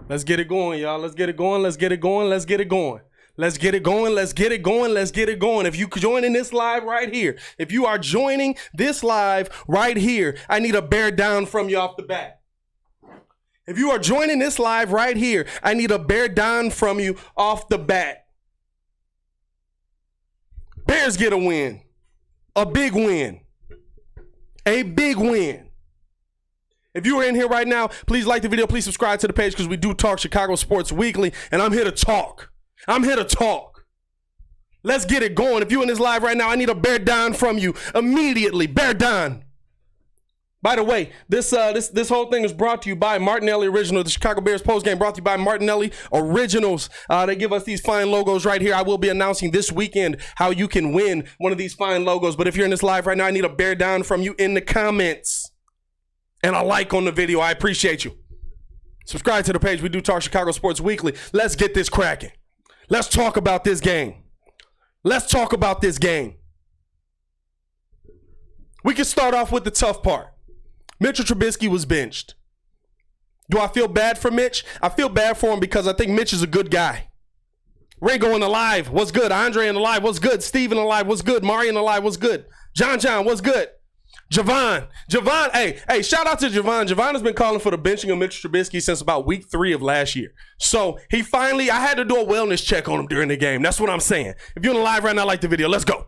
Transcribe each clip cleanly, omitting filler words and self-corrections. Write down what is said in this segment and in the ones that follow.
Let's get it going, y'all. Let's get it going. Let's get it going. Let's get it going. Let's get it going. Let's get it going. Let's get it going. If you joining this live right here, if you are joining this live right here, I need a bear down from you off the bat. If you are joining this live right here, I need a bear down from you off the bat. Bears get a win. A big win. A big win. If you are in here right now, please like the video. Please subscribe to the page because we do talk Chicago sports weekly, and I'm here to talk. I'm here to talk. Let's get it going. If you're in this live right now, I need a bear down from you immediately. Bear down. By the way, this whole thing is brought to you by Martinelli Original. The Chicago Bears postgame brought to you by Martinelli Originals. They give us these fine logos right here. I will be announcing this weekend how you can win one of these fine logos. But if you're in this live right now, I need a bear down from you in the comments. And a like on the video. I appreciate you. Subscribe to the page. We do talk Chicago sports weekly. Let's get this cracking. Let's talk about this game. Let's talk about this game. We can start off with the tough part. Mitchell Trubisky was benched. Do I feel bad for Mitch? I feel bad for him because I think Mitch is a good guy. Ringo in the live, what's good? Andre in the live, what's good? Steve in the live, what's good? Mari in the live, what's good? John, what's good? Javon, hey, shout out to Javon. Javon has been calling for the benching of Mitchell Trubisky since about week 3 of last year. So I had to do a wellness check on him during the game. That's what I'm saying. If you're in the live right now, like the video, let's go.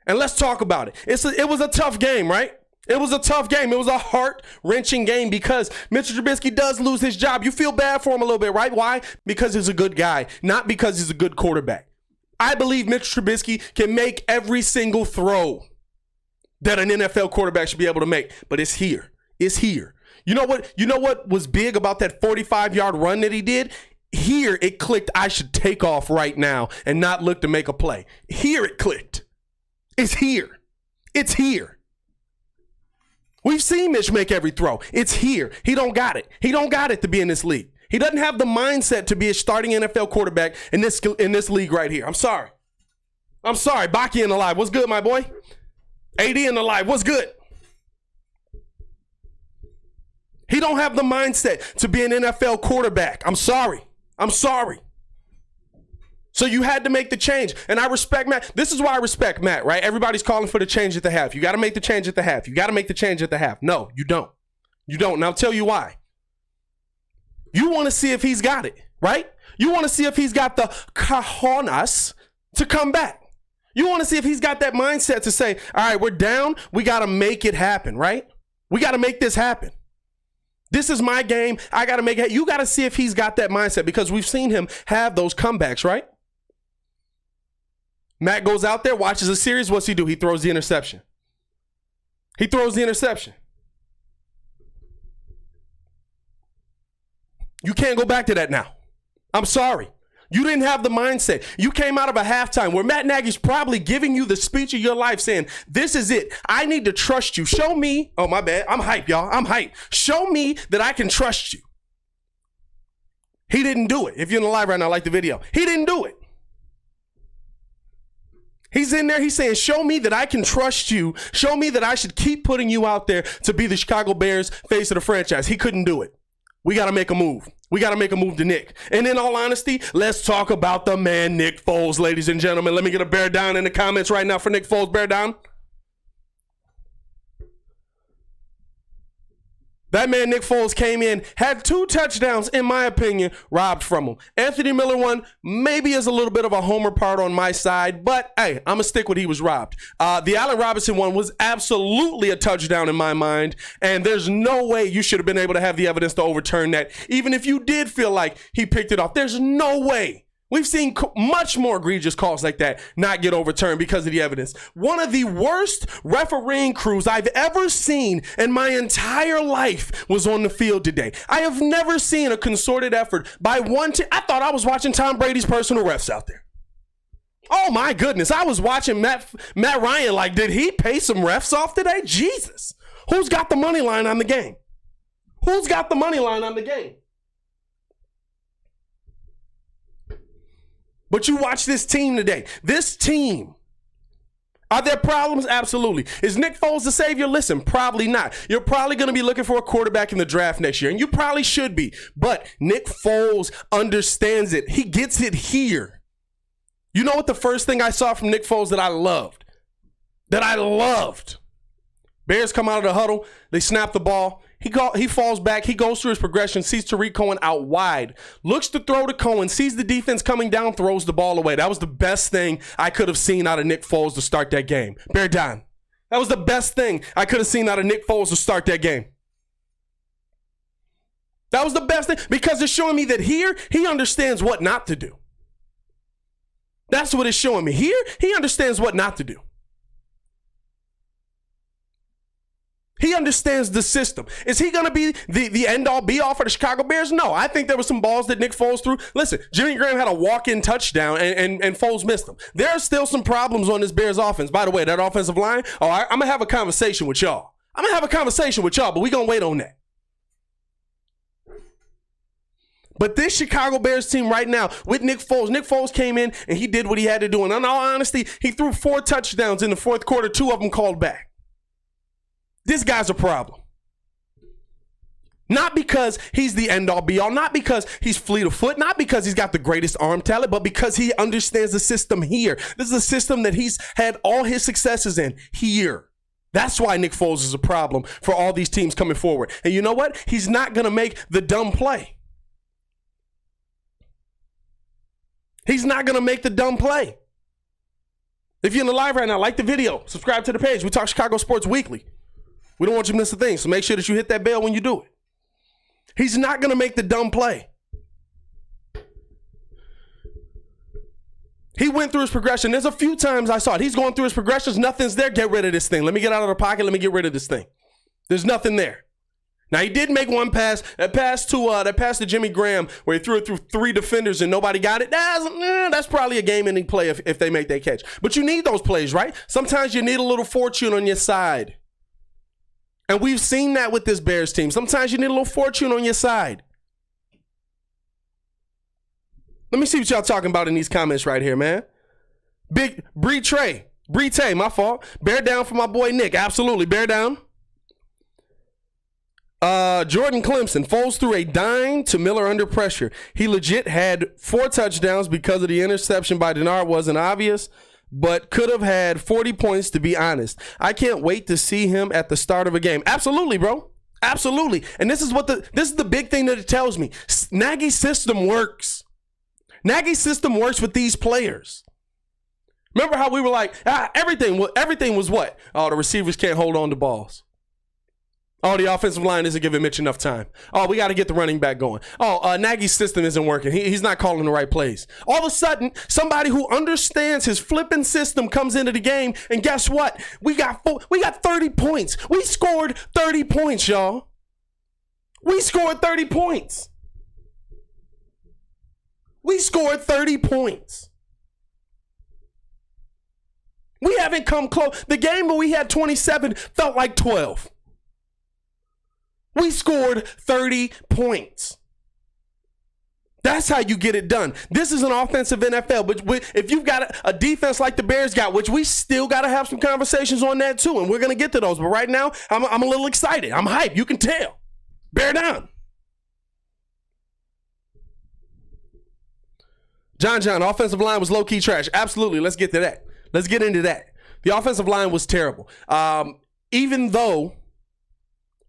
And let's talk about it. It was a tough game, right? It was a tough game. It was a heart-wrenching game because Mitchell Trubisky does lose his job. You feel bad for him a little bit, right? Why? Because he's a good guy, not because he's a good quarterback. I believe Mitch Trubisky can make every single throw that an NFL quarterback should be able to make, but it's here. It's here. You know what was big about that 45-yard run that he did? Here it clicked. I should take off right now and not look to make a play. Here it clicked. It's here. It's here. We've seen Mitch make every throw. It's here. He don't got it. He don't got it to be in this league. He doesn't have the mindset to be a starting NFL quarterback in this league right here. I'm sorry. Baki in the live. What's good, my boy? AD in the live. What's good? He don't have the mindset to be an NFL quarterback. I'm sorry. So you had to make the change. And I respect Matt. This is why I respect Matt, right? Everybody's calling for the change at the half. You got to make the change at the half. You got to make the change at the half. No, you don't. You don't. And I'll tell you why. You want to see if he's got it, right? You want to see if he's got the cojones to come back. You want to see if he's got that mindset to say, all right, we're down. We got to make it happen, right? We got to make this happen. This is my game. I got to make it. You got to see if he's got that mindset because we've seen him have those comebacks, right? Matt goes out there, watches a series. What's he do? He throws the interception. You can't go back to that now. I'm sorry. You didn't have the mindset. You came out of a halftime where Matt Nagy's probably giving you the speech of your life saying, this is it. I need to trust you. Show me. Oh, my bad. I'm hype, y'all. I'm hype. Show me that I can trust you. He didn't do it. If you're in the live right now, like the video. He didn't do it. He's in there. He's saying, show me that I can trust you. Show me that I should keep putting you out there to be the Chicago Bears face of the franchise. He couldn't do it. We got to make a move. We got to make a move to Nick. And in all honesty, let's talk about the man, Nick Foles, ladies and gentlemen. Let me get a bear down in the comments right now for Nick Foles. Bear down. That man, Nick Foles, came in, had 2 touchdowns, in my opinion, robbed from him. Anthony Miller one maybe is a little bit of a homer part on my side, but hey, I'm going to stick with he was robbed. The Allen Robinson one was absolutely a touchdown in my mind, and there's no way you should have been able to have the evidence to overturn that. Even if you did feel like he picked it off, there's no way. We've seen much more egregious calls like that not get overturned because of the evidence. One of the worst refereeing crews I've ever seen in my entire life was on the field today. I have never seen a concerted effort by one team. I thought I was watching Tom Brady's personal refs out there. Oh my goodness. I was watching Matt Ryan like, did he pay some refs off today? Jesus. Who's got the money line on the game? Who's got the money line on the game? But you watch this team today. This team, Are there problems? Absolutely. Is Nick Foles the savior? Listen, probably not. You're probably going to be looking for a quarterback in the draft next year, and you probably should be. But Nick Foles understands it. He gets it here. You know what the first thing I saw from Nick Foles that I loved? Bears come out of the huddle. They snap the ball. He falls back. He goes through his progression, sees Tariq Cohen out wide, looks to throw to Cohen, sees the defense coming down, throws the ball away. That was the best thing I could have seen out of Nick Foles to start that game. Bear down. That was the best thing I could have seen out of Nick Foles to start that game. That was the best thing because it's showing me that here he understands what not to do. That's what it's showing me. Here he understands what not to do. He understands the system. Is he going to be the end-all, be-all for the Chicago Bears? No. I think there were some balls that Nick Foles threw. Listen, Jimmy Graham had a walk-in touchdown, and Foles missed them. There are still some problems on this Bears offense. By the way, that offensive line, I'm going to have a conversation with y'all. But we're going to wait on that. But this Chicago Bears team right now with Nick Foles came in, and he did what he had to do. And in all honesty, he threw 4 touchdowns in the fourth quarter, 2 of them called back. This guy's a problem. Not because he's the end-all be-all, not because he's fleet of foot, not because he's got the greatest arm talent, but because he understands the system here. This is a system that he's had all his successes in here. That's why Nick Foles is a problem for all these teams coming forward. And you know what? He's not going to make the dumb play. He's not going to make the dumb play. If you're in the live right now, like the video, subscribe to the page. We talk Chicago sports weekly. We don't want you to miss a thing, so make sure that you hit that bell when you do it. He's not going to make the dumb play. He went through his progression. There's a few times I saw it. He's going through his progressions. Nothing's there. Get rid of this thing. Let me get out of the pocket. Let me get rid of this thing. There's nothing there. Now, he did make one pass. That pass to Jimmy Graham where he threw it through 3 defenders and nobody got it. That's probably a game-ending play if they make that catch. But you need those plays, right? Sometimes you need a little fortune on your side. And we've seen that with this Bears team. Sometimes you need a little fortune on your side. Let me see what y'all talking about in these comments right here, man. Big Bree, my fault. Bear down for my boy Nick. Absolutely, bear down. Jordan Clemson, Foles threw a dime to Miller under pressure. He legit had 4 touchdowns because of the interception by Denard wasn't obvious, but could have had 40 points to be honest. I can't wait to see him at the start of a game. Absolutely, bro. Absolutely. And this is the big thing that it tells me. Nagy's system works. Nagy's system works with these players. Remember how we were like, everything was what? Oh, the receivers can't hold on to balls. Oh, the offensive line isn't giving Mitch enough time. Oh, we got to get the running back going. Oh, Nagy's system isn't working. He's not calling the right plays. All of a sudden, somebody who understands his flipping system comes into the game, and guess what? We got 30 points. We scored 30 points, y'all. We scored 30 points. We scored 30 points. We haven't come close. The game where we had 27 felt like 12. We scored 30 points. That's how you get it done. This is an offensive NFL, but if you've got a defense like the Bears got, which we still got to have some conversations on that too, and we're going to get to those. But right now, I'm a little excited. I'm hyped. You can tell. Bear down. John, offensive line was low-key trash. Absolutely. Let's get to that. Let's get into that. The offensive line was terrible. Even though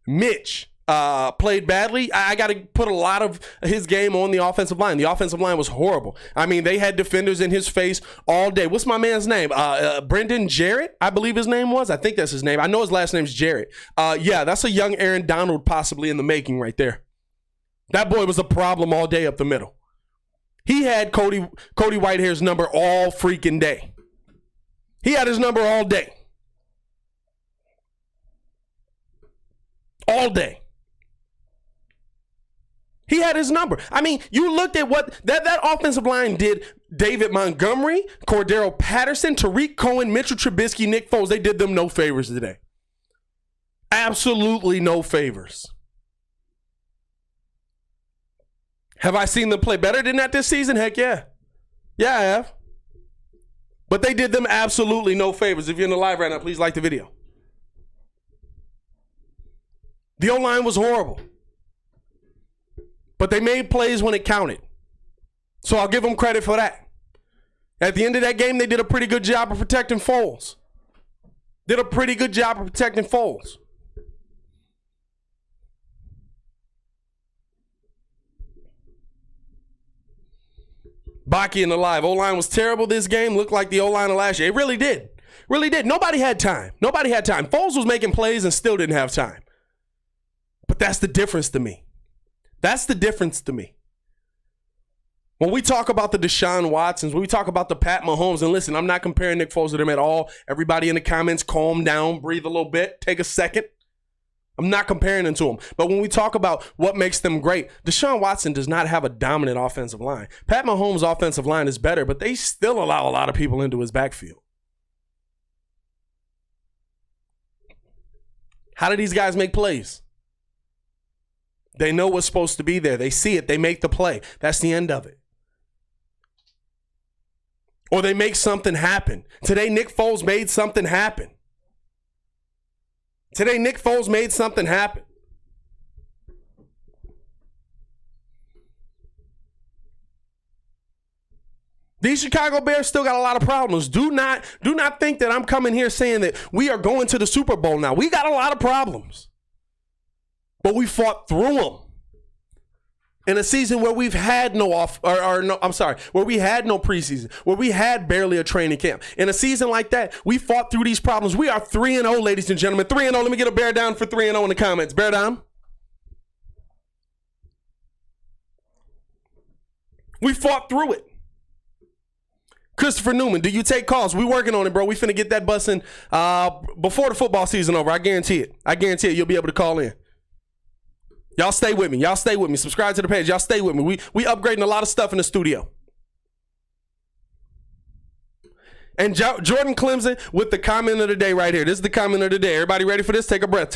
Mitch played badly, I got to put a lot of his game on the offensive line. The offensive line was horrible. I mean, they had defenders in his face all day. What's my man's name? Brendan Jarrett, I believe his name was. I think that's his name. I know his last name's Jarrett. Yeah, that's a young Aaron Donald possibly in the making right there. That boy was a problem all day up the middle. He had Cody Whitehair's number all freaking day. He had his number all day. All day. He had his number. I mean, you looked at what that offensive line did. David Montgomery, Cordero Patterson, Tariq Cohen, Mitchell Trubisky, Nick Foles. They did them no favors today. Absolutely no favors. Have I seen them play better than that this season? Heck yeah. Yeah, I have. But they did them absolutely no favors. If you're in the live right now, please like the video. The O-line was horrible. But they made plays when it counted. So I'll give them credit for that. At the end of that game, they did a pretty good job of protecting Foles. Baki in the live. O-line was terrible this game. Looked like the O-line of last year. It really did. Really did. Nobody had time. Foles was making plays and still didn't have time. But that's the difference to me. When we talk about the Deshaun Watsons, when we talk about the Pat Mahomes, and listen, I'm not comparing Nick Foles to them at all. Everybody in the comments, calm down, breathe a little bit, take a second. I'm not comparing them to them. But when we talk about what makes them great, Deshaun Watson does not have a dominant offensive line. Pat Mahomes' offensive line is better, but they still allow a lot of people into his backfield. How do these guys make plays? They know what's supposed to be there. They see it. They make the play. That's the end of it. Or they make something happen. Today, Nick Foles made something happen. These Chicago Bears still got a lot of problems. Do not think that I'm coming here saying that we are going to the Super Bowl now. We got a lot of problems. But we fought through them. In a season where we've had where we had no preseason, where we had barely a training camp. In a season like that, we fought through these problems. We are 3-0, ladies and gentlemen. 3-0. Let me get a bear down for 3-0 in the comments. Bear down. We fought through it. Christopher Newman, do you take calls? We working on it, bro. We finna get that bussin' before the football season over. I guarantee it. You'll be able to call in. Y'all stay with me. Subscribe to the page. Y'all stay with me. We upgrading a lot of stuff in the studio. And Jordan Clemson with the comment of the day right here. This is the comment of the day. Everybody ready for this? Take a breath.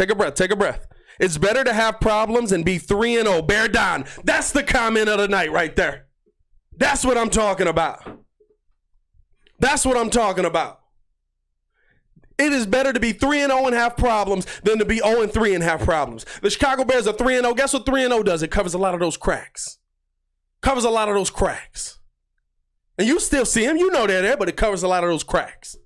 It's better to have problems and be 3-0. Bear down. That's the comment of the night right there. That's what I'm talking about. It is better to be 3-0 and have problems than to be 0-3 and have problems. The Chicago Bears are 3-0. Guess what 3-0 does? It covers a lot of those cracks. And you still see them. You know they're there, but it covers a lot of those cracks.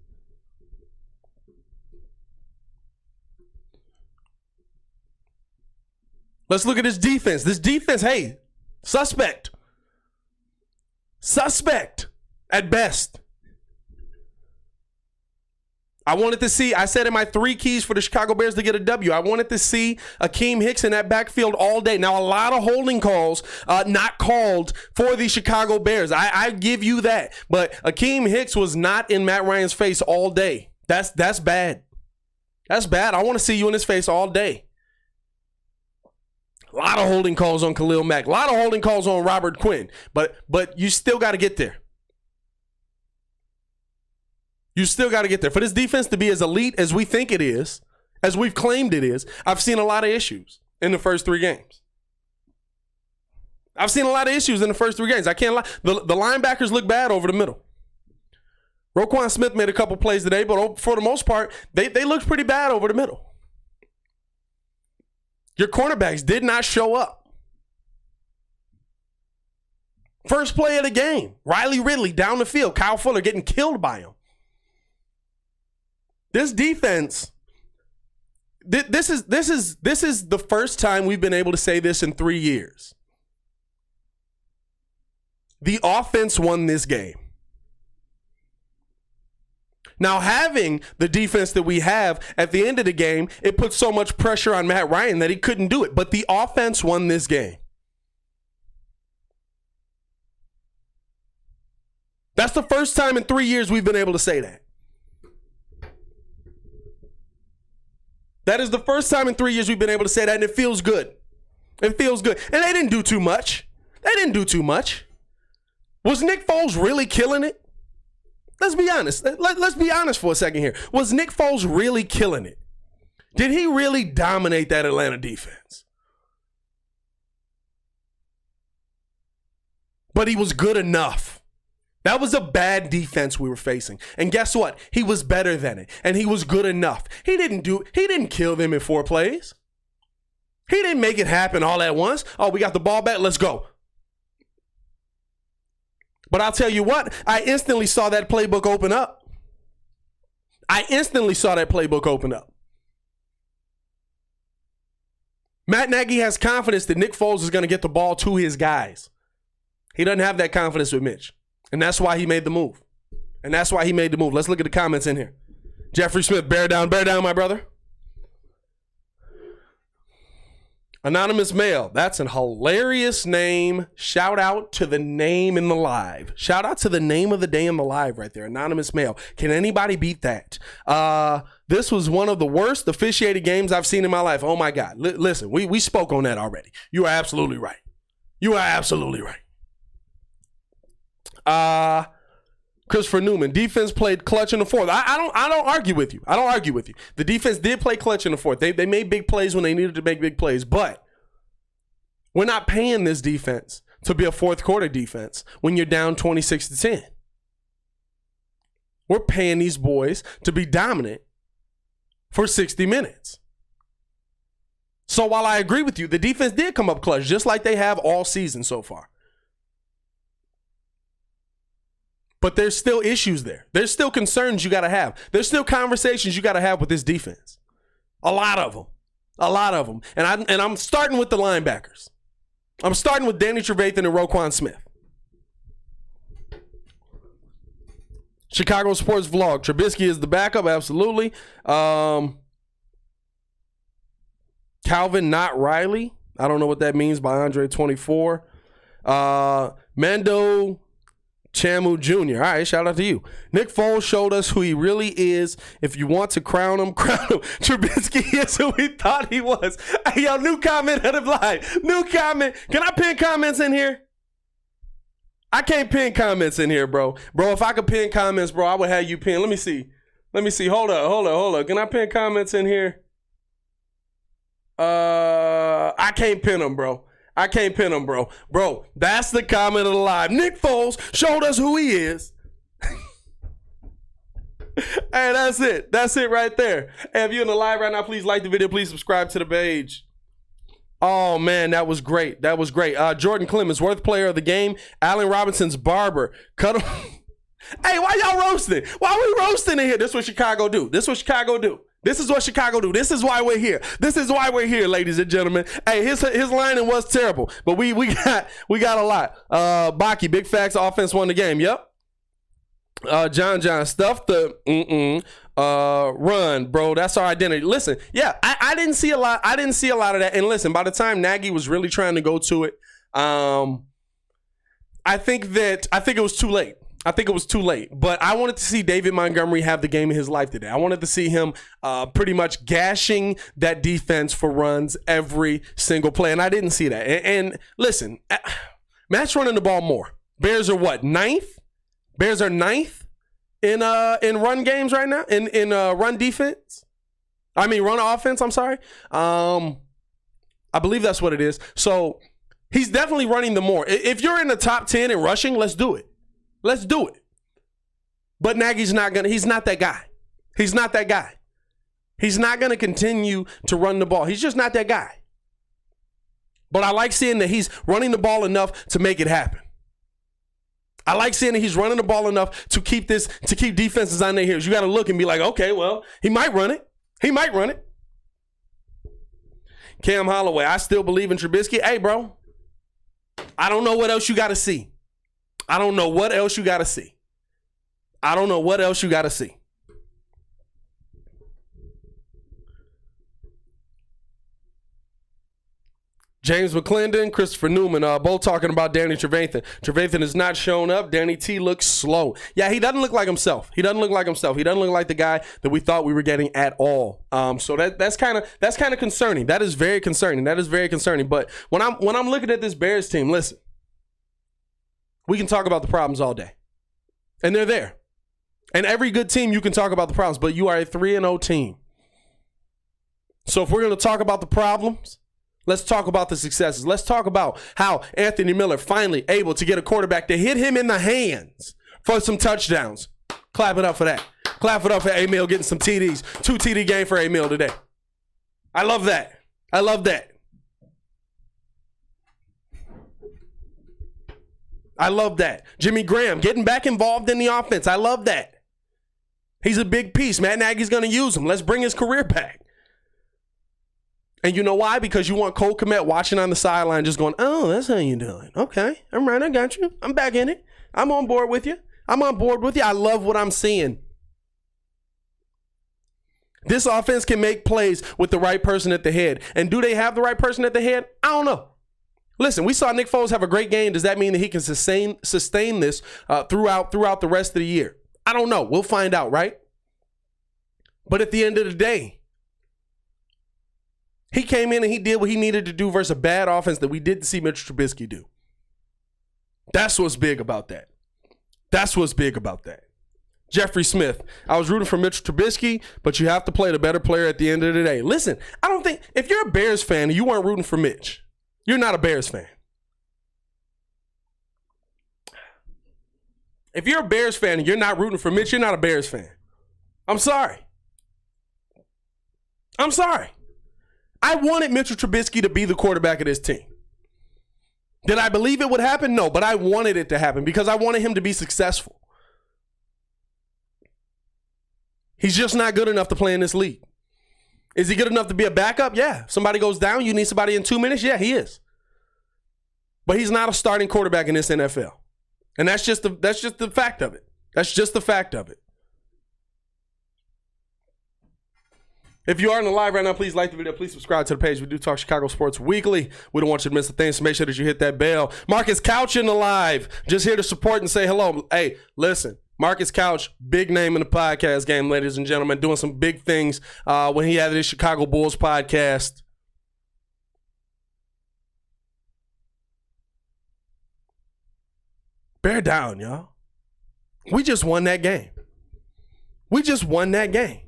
Let's look at this defense. Hey, suspect at best. I said in my 3 keys for the Chicago Bears to get a W, I wanted to see Akeem Hicks in that backfield all day. Now, a lot of holding calls not called for the Chicago Bears. I give you that. But Akeem Hicks was not in Matt Ryan's face all day. That's bad. That's bad. I want to see you in his face all day. A lot of holding calls on Khalil Mack. A lot of holding calls on Robert Quinn. But you still got to get there. For this defense to be as elite as we think it is, as we've claimed it is, I've seen a lot of issues in the first 3 games. I can't lie. The linebackers look bad over the middle. Roquan Smith made a couple plays today, but for the most part, they looked pretty bad over the middle. Your cornerbacks did not show up. First play of the game, Riley Ridley down the field, Kyle Fuller getting killed by him. This defense, this is the first time we've been able to say this in 3 years. The offense won this game. Now, having the defense that we have at the end of the game, it put so much pressure on Matt Ryan that he couldn't do it. But the offense won this game. That's the first time in 3 years we've been able to say that. That is the first time in 3 years we've been able to say that, and it feels good. And they didn't do too much. Was Nick Foles really killing it? Let's be honest. Let's be honest for a second here. Was Nick Foles really killing it? Did he really dominate that Atlanta defense? But he was good enough. That was a bad defense we were facing. And guess what? He was better than it. And he was good enough. He didn't kill them in 4 plays. He didn't make it happen all at once. Oh, we got the ball back. Let's go. But I'll tell you what, I instantly saw that playbook open up. Matt Nagy has confidence that Nick Foles is going to get the ball to his guys. He doesn't have that confidence with Mitch. And that's why he made the move. Let's look at the comments in here. Jeffrey Smith, bear down, my brother. Anonymous Male, that's an hilarious name. Shout out to the name in the live. Shout out to the name of the day in the live right there. Anonymous Male. Can anybody beat that? This was one of the worst officiated games I've seen in my life. Oh my God. Listen, we spoke on that already. You are absolutely right. Christopher Newman, defense played clutch in the fourth. I don't argue with you. The defense did play clutch in the fourth. They made big plays when they needed to make big plays, but we're not paying this defense to be a fourth quarter defense when you're down 26-10. We're paying these boys to be dominant for 60 minutes. So while I agree with you, the defense did come up clutch just like they have all season so far. But there's still issues there. There's still concerns you got to have. There's still conversations you got to have with this defense. A lot of them. And I'm starting with the linebackers. I'm starting with Danny Trevathan and Roquan Smith. Chicago Sports Vlog. Trubisky is the backup, absolutely. Calvin, not Riley. I don't know what that means by Andre 24. Mando Chamu Jr. All right, shout out to you. Nick Foles showed us who he really is. If you want to crown him, crown him. Trubisky is who we thought he was. Hey, yo, new comment at the live. New comment. Can I pin comments in here? I can't pin comments in here, bro. Bro, if I could pin comments, bro, I would have you pin. Let me see. Hold up. Can I pin comments in here? I can't pin them, bro. Bro, that's the comment of the live. Nick Foles showed us who he is. Hey, that's it. That's it right there. Hey, if you're in the live right now, please like the video. Please subscribe to the page. Oh, man, that was great. Jordan Clemens, worth player of the game. Allen Robinson's barber. Cut him. Hey, why y'all roasting? Why are we roasting in here? This is what Chicago do. This is why we're here. Ladies and gentlemen. Hey, his lining was terrible, but we got a lot. Baki, big facts, offense won the game. Yep. John, stuff the run, bro. That's our identity. Listen, yeah, I didn't see a lot. I didn't see a lot of that. And listen, by the time Nagy was really trying to go to it, I think it was too late. But I wanted to see David Montgomery have the game of his life today. I wanted to see him pretty much gashing that defense for runs every single play, and I didn't see that. And listen, Matt's running the ball more. Bears are what, ninth? Bears are ninth in run games right now, in run defense. Run offense. I'm sorry. I believe that's what it is. So he's definitely running the more. If you're in the top 10 in rushing, let's do it. But Nagy's he's not that guy. He's not going to continue to run the ball. He's just not that guy. But I like seeing that he's running the ball enough to make it happen. I like seeing that he's running the ball enough to keep defenses on their heels. You got to look and be like, okay, well, he might run it. Cam Holloway, I still believe in Trubisky. Hey, bro, I don't know what else you got to see. James McClendon, Christopher Newman, both talking about Danny Trevathan. Trevathan has not shown up. Danny T looks slow. Yeah, he doesn't look like himself. He doesn't look like the guy that we thought we were getting at all. So that's kind of concerning. That is very concerning. But when I'm looking at this Bears team, listen, we can talk about the problems all day, and they're there. And every good team, you can talk about the problems, but you are a 3-0 team. So if we're going to talk about the problems, let's talk about the successes. Let's talk about how Anthony Miller finally able to get a quarterback to hit him in the hands for some touchdowns. Clap it up for that. Clap it up for Emil getting some TDs. 2 TD game for Emil today. I love that. I love that. I love that. Jimmy Graham getting back involved in the offense. I love that. He's a big piece. Matt Nagy's going to use him. Let's bring his career back. And you know why? Because you want Cole Kmet watching on the sideline just going, oh, that's how you do it. Okay, I'm right. I got you. I'm back in it. I'm on board with you. I'm on board with you. I love what I'm seeing. This offense can make plays with the right person at the head. And do they have the right person at the head? I don't know. Listen, we saw Nick Foles have a great game. Does that mean that he can sustain this throughout the rest of the year? I don't know. We'll find out, right? But at the end of the day, he came in and he did what he needed to do versus a bad offense that we didn't see Mitchell Trubisky do. That's what's big about that. That's what's big about that. Jeffrey Smith, I was rooting for Mitchell Trubisky, but you have to play the better player at the end of the day. Listen, I don't think, if you're a Bears fan and you weren't rooting for Mitch, you're not a Bears fan. If you're a Bears fan and you're not rooting for Mitch, you're not a Bears fan. I'm sorry. I'm sorry. I wanted Mitchell Trubisky to be the quarterback of this team. Did I believe it would happen? No, but I wanted it to happen because I wanted him to be successful. He's just not good enough to play in this league. Is he good enough to be a backup? Yeah. Somebody goes down, you need somebody in 2 minutes? Yeah, he is. But he's not a starting quarterback in this NFL. And that's just the fact of it. That's just the fact of it. If you are in the live right now, please like the video. Please subscribe to the page. We do talk Chicago sports weekly. We don't want you to miss a thing, so make sure that you hit that bell. Marcus Couch in the live. Just here to support and say hello. Hey, listen. Marcus Couch, big name in the podcast game, ladies and gentlemen, doing some big things when he had his Chicago Bulls podcast. Bear down, y'all. We just won that game. We just won that game.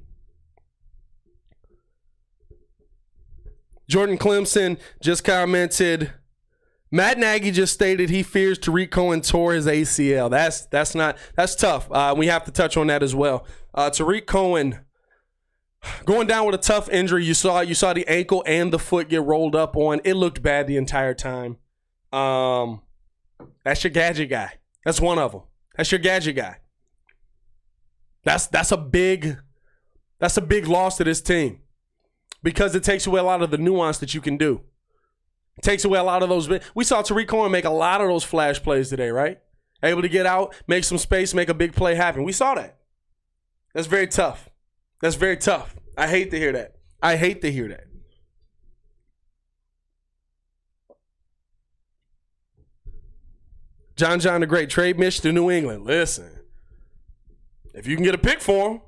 Jordan Clemson just commented, Matt Nagy just stated he fears Tariq Cohen tore his ACL. That's tough. We have to touch on that as well. Tariq Cohen going down with a tough injury. You saw the ankle and the foot get rolled up on. It looked bad the entire time. That's your gadget guy. That's one of them. That's your gadget guy. That's a big loss to this team because it takes away a lot of the nuance that you can do. It takes away a lot of those. We saw Tariq Cohen make a lot of those flash plays today, right? Able to get out, make some space, make a big play happen. We saw that. That's very tough. That's very tough. I hate to hear that. I hate to hear that. John the Great, trade Mitch to New England. Listen, if you can get a pick for him,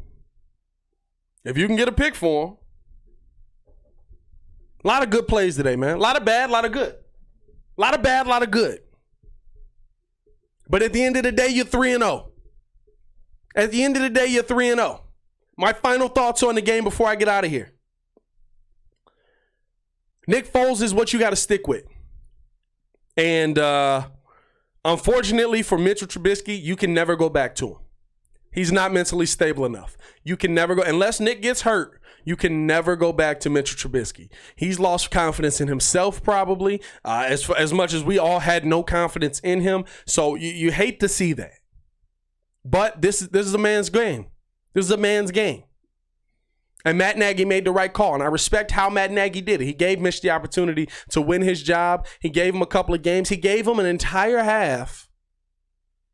a lot of good plays today, man. A lot of bad, a lot of good. A lot of bad, a lot of good. But at the end of the day, you're 3-0. At the end of the day, you're 3-0. My final thoughts on the game before I get out of here. Nick Foles is what you got to stick with. And unfortunately for Mitchell Trubisky, you can never go back to him. He's not mentally stable enough. You can never go, unless Nick gets hurt, you can never go back to Mitchell Trubisky. He's lost confidence in himself probably, as much as we all had no confidence in him. So you hate to see that. But this is a man's game. This is a man's game. And Matt Nagy made the right call, and I respect how Matt Nagy did it. He gave Mitch the opportunity to win his job. He gave him a couple of games. He gave him an entire half.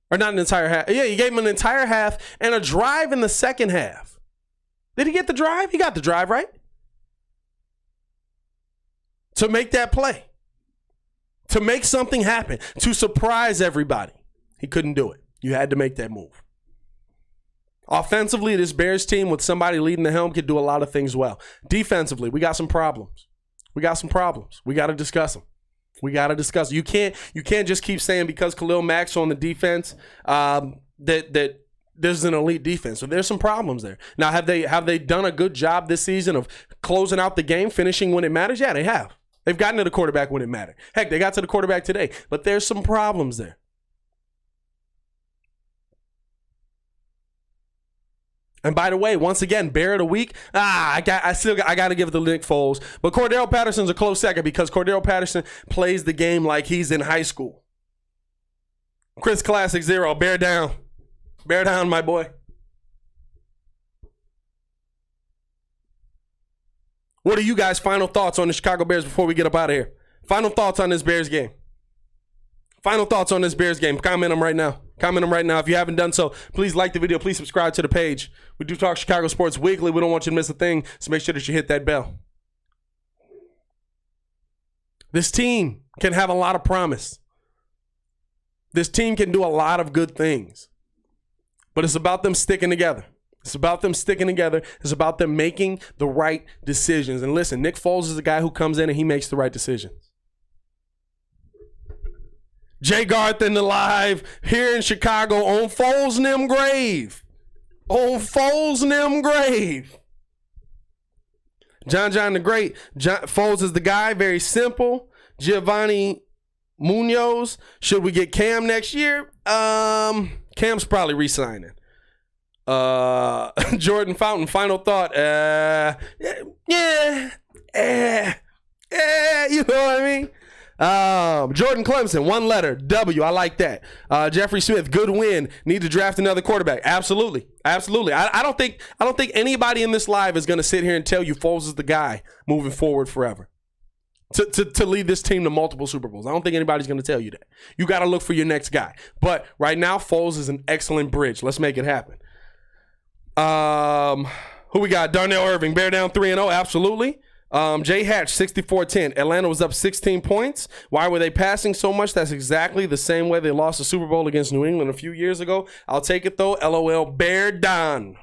Or not an entire half. Yeah, he gave him an entire half and a drive in the second half. Did he get the drive? He got the drive, right? To make that play. To make something happen. To surprise everybody. He couldn't do it. You had to make that move. Offensively, this Bears team with somebody leading the helm could do a lot of things well. Defensively, we got some problems. We got to discuss them. You can't just keep saying because Khalil Mack's on the defense that there's an elite defense. So there's some problems there. Now, have they done a good job this season of closing out the game, finishing when it matters? Yeah, they have. They've gotten to the quarterback when it mattered. Heck, they got to the quarterback today. But there's some problems there. And by the way, once again, Bear of the Week. I got to give it to Nick Foles. But Cordero Patterson's a close second because Cordero Patterson plays the game like he's in high school. Chris Classic 0. Bear down. Bear down, my boy. What are you guys' final thoughts on the Chicago Bears before we get up out of here? Final thoughts on this Bears game. Final thoughts on this Bears game. Comment them right now. Comment them right now. If you haven't done so, please like the video. Please subscribe to the page. We do talk Chicago sports weekly. We don't want you to miss a thing, so make sure that you hit that bell. This team can have a lot of promise. This team can do a lot of good things. But it's about them sticking together. It's about them sticking together. It's about them making the right decisions. And listen, Nick Foles is a guy who comes in and he makes the right decisions. Jay Garth in the live here in Chicago on Foles' Nim grave. On Foles' Nim grave. John the Great. Foles is the guy. Very simple. Giovanni Munoz. Should we get Cam next year? Cam's probably re-signing. Jordan Fountain, final thought. You know what I mean? Jordan Clemson, one letter, W. I like that. Jeffrey Smith, good win. Need to draft another quarterback. Absolutely. Absolutely. I don't think anybody in this live is going to sit here and tell you Foles is the guy moving forward forever. To lead this team to multiple Super Bowls. I don't think anybody's going to tell you that. You got to look for your next guy. But right now, Foles is an excellent bridge. Let's make it happen. Who we got? Darnell Irving, Bear down 3-0. Absolutely. Jay Hatch, 64-10. Atlanta was up 16 points. Why were they passing so much? That's exactly the same way they lost the Super Bowl against New England a few years ago. I'll take it, though. LOL, Bear down.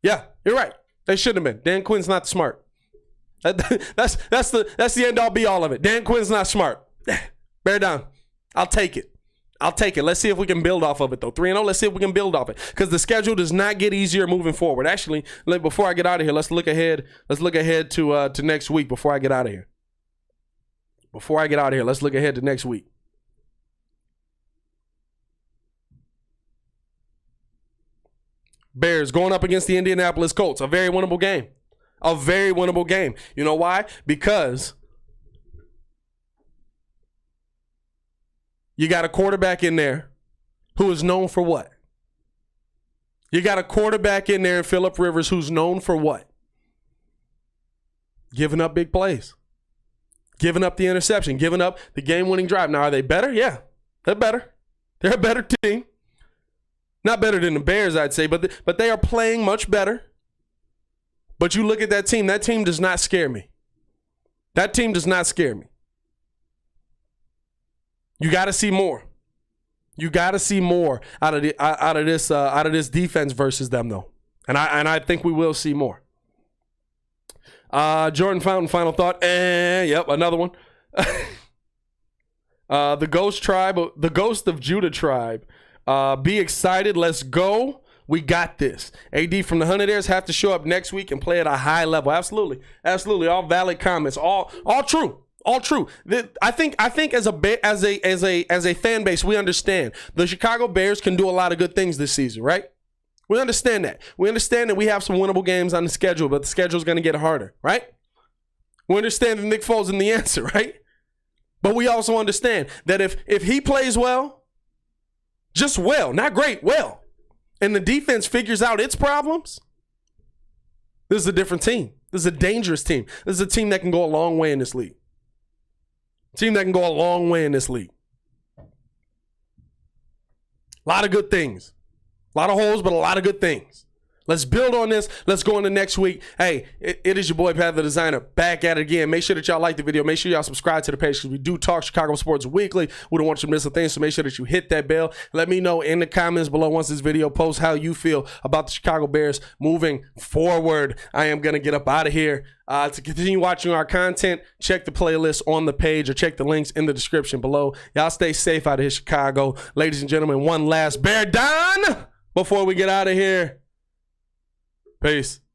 Yeah, you're right. They shouldn't have been. Dan Quinn's not smart. That's the end all be all of it. Dan Quinn's not smart. Bear down. I'll take it. Let's see if we can build off of it, though. 3-0, let's see if we can build off it. Because the schedule does not get easier moving forward. Actually, before I get out of here, let's look ahead to next week before I get out of here. Let's look ahead to next week. Bears going up against the Indianapolis Colts. A very winnable game. You know why? Because you got a quarterback in there who is known for what? You got a quarterback in there in Phillip Rivers who's known for what? Giving up big plays. Giving up the interception. Giving up the game-winning drive. Now, are they better? Yeah, they're better. They're a better team. Not better than the Bears, I'd say, but they are playing much better. But you look at that team does not scare me. That team does not scare me. You got to see more. You got to see more out of this defense versus them, though. And I think we will see more. Jordan Fountain, final thought. Yep, another one. The Ghost of Judah tribe. Be excited. Let's go. We got this. AD from the Honeydares have to show up next week and play at a high level. Absolutely. All valid comments. All true. All true. I think as a fan base, we understand the Chicago Bears can do a lot of good things this season, right? We understand that. We understand that we have some winnable games on the schedule, but the schedule is going to get harder, right? We understand that Nick Foles is the answer, right? But we also understand that if he plays well, just well, not great, well, and the defense figures out its problems, this is a different team. This is a dangerous team. This is a team that can go a long way in this league. A lot of good things. A lot of holes, but a lot of good things. Let's build on this. Let's go into next week. Hey, it is your boy, Pat the Designer, back at it again. Make sure that y'all like the video. Make sure y'all subscribe to the page because we do talk Chicago sports weekly. We don't want you to miss a thing, so make sure that you hit that bell. Let me know in the comments below once this video posts how you feel about the Chicago Bears moving forward. I am going to get up out of here. To continue watching our content, check the playlist on the page or check the links in the description below. Y'all stay safe out of here, Chicago. Ladies and gentlemen, one last Bear down before we get out of here. Peace.